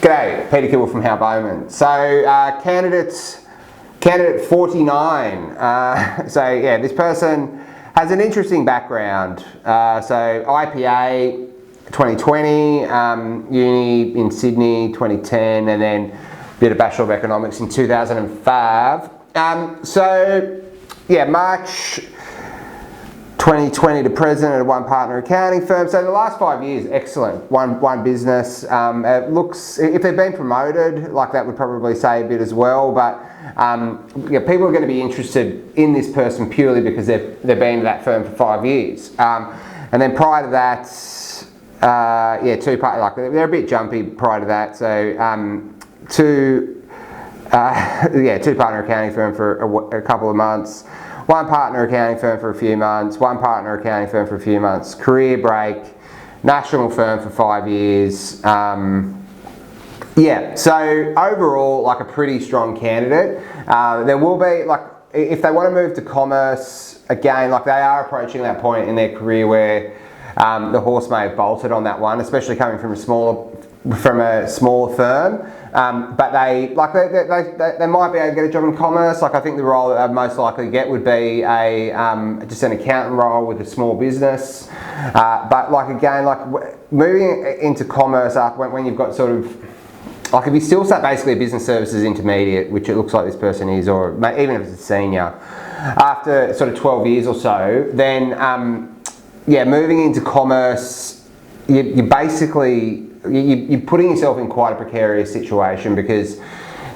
G'day, Peter Kibble from How Bowman. So candidate 49. So yeah, this person has an interesting background. So IPA 2020, uni in Sydney 2010, and then did a Bachelor of Economics in 2005. So yeah, March 2020 to present at a one partner accounting firm. So the last 5 years, excellent. One business. It looks, if they've been promoted, like that would probably say a bit as well. But yeah, people are going to be interested in this person purely because they've been at that firm for 5 years. And then prior to that, yeah, they're a bit jumpy prior to that. So two partner accounting firm for a couple of months. One partner accounting firm for a few months, one partner accounting firm for a few months, career break, national firm for 5 years. Yeah, so overall, like a pretty strong candidate. There will be, like, if they want to move to commerce, again, like they are approaching that point in their career where the horse may have bolted on that one, especially coming from a smaller firm. But they might be able to get a job in commerce. Like I think the role that they'd most likely get would be just an accountant role with a small business. But like again, like moving into commerce after when you've got sort of, like if you still start basically a business services intermediate, which it looks like this person is, or even if it's a senior, after sort of 12 years or so, then yeah, moving into commerce, you're putting yourself in quite a precarious situation because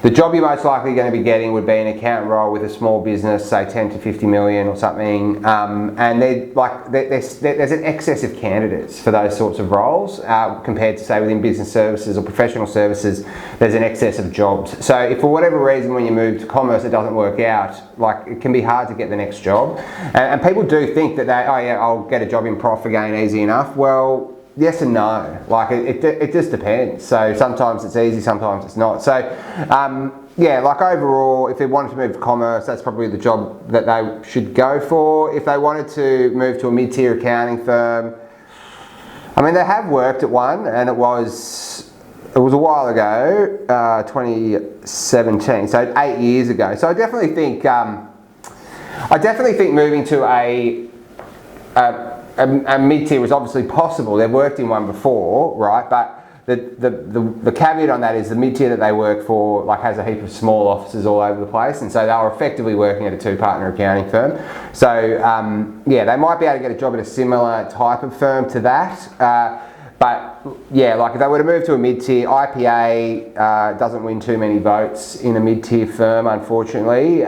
the job you're most likely going to be getting would be an accountant role with a small business, say 10 to 50 million or something, and there's an excess of candidates for those sorts of roles compared to say within business services or professional services, there's an excess of jobs. So if for whatever reason when you move to commerce it doesn't work out, like it can be hard to get the next job, and people do think that I'll get a job in prof again easy enough. Well, yes and no, like it just depends. So sometimes it's easy, sometimes it's not. So yeah, like overall, if they wanted to move to commerce, that's probably the job that they should go for. If they wanted to move to a mid-tier accounting firm, I mean, they have worked at one, and it was a while ago, 2017, so 8 years ago. So I definitely think moving to a mid-tier was obviously possible. They've worked in one before, right? But the caveat on that is the mid-tier that they work for like has a heap of small offices all over the place, and so they were effectively working at a two-partner accounting firm. So yeah, they might be able to get a job at a similar type of firm to that. But yeah, like if they were to move to a mid-tier, IPA doesn't win too many votes in a mid-tier firm, unfortunately.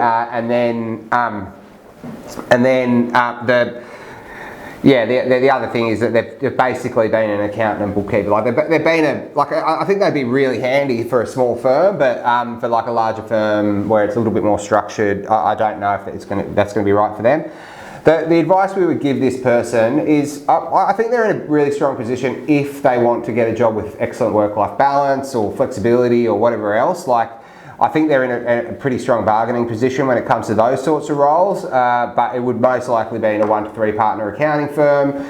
The other thing is that they've basically been an accountant and bookkeeper. Like they've been I think they'd be really handy for a small firm, but for like a larger firm where it's a little bit more structured, I don't know if that's going to be right for them. The advice we would give this person is, I think they're in a really strong position if they want to get a job with excellent work-life balance or flexibility or whatever else. Like, I think they're in a pretty strong bargaining position when it comes to those sorts of roles, but it would most likely be in a 1 to 3 partner accounting firm.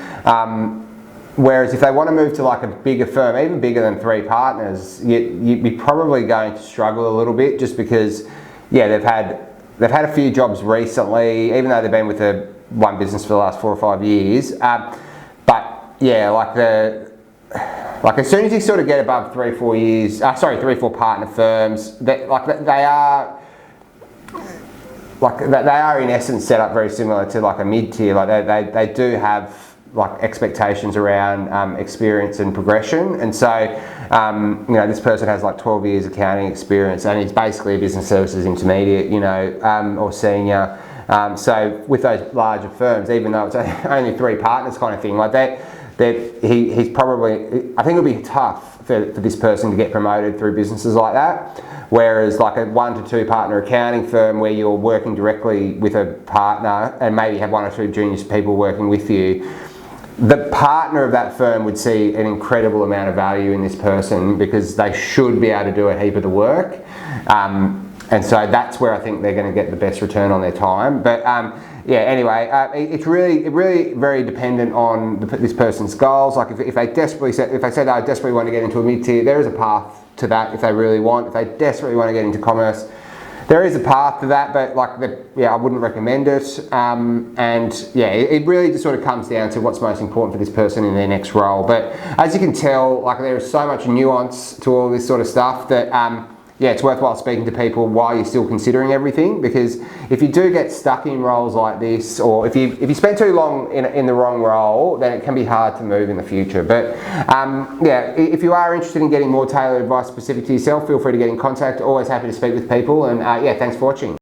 Whereas if they want to move to like a bigger firm, even bigger than 3 partners, you'd be probably going to struggle a little bit just because, yeah, they've had a few jobs recently, even though they've been with one business for the last 4 or 5 years. But yeah, like as soon as you sort of get above 3 or 4 years, 3 or 4 partner firms, they are in essence set up very similar to like a mid-tier. Like they do have like expectations around experience and progression, and so you know, this person has like 12 years accounting experience and he's basically a business services intermediate, you know, or senior. So with those larger firms, even though it's only 3 partners kind of thing, like that. He's probably, I think it'll be tough for this person to get promoted through businesses like that. Whereas like a 1 to 2 partner accounting firm where you're working directly with a partner and maybe have 1 or 2 junior people working with you, the partner of that firm would see an incredible amount of value in this person because they should be able to do a heap of the work. And so that's where I think they're going to get the best return on their time. But yeah, anyway, it's really very dependent on this person's goals. Like if they said I desperately want to get into a mid-tier, there is a path to that if they really want. If they desperately want to get into commerce, there is a path to that, but I wouldn't recommend it. And yeah, it really just sort of comes down to what's most important for this person in their next role. But as you can tell, like there is so much nuance to all this sort of stuff that it's worthwhile speaking to people while you're still considering everything, because if you do get stuck in roles like this, or if you spend too long in the wrong role, then it can be hard to move in the future. But if you are interested in getting more tailored advice specific to yourself, feel free to get in contact. Always happy to speak with people, and thanks for watching.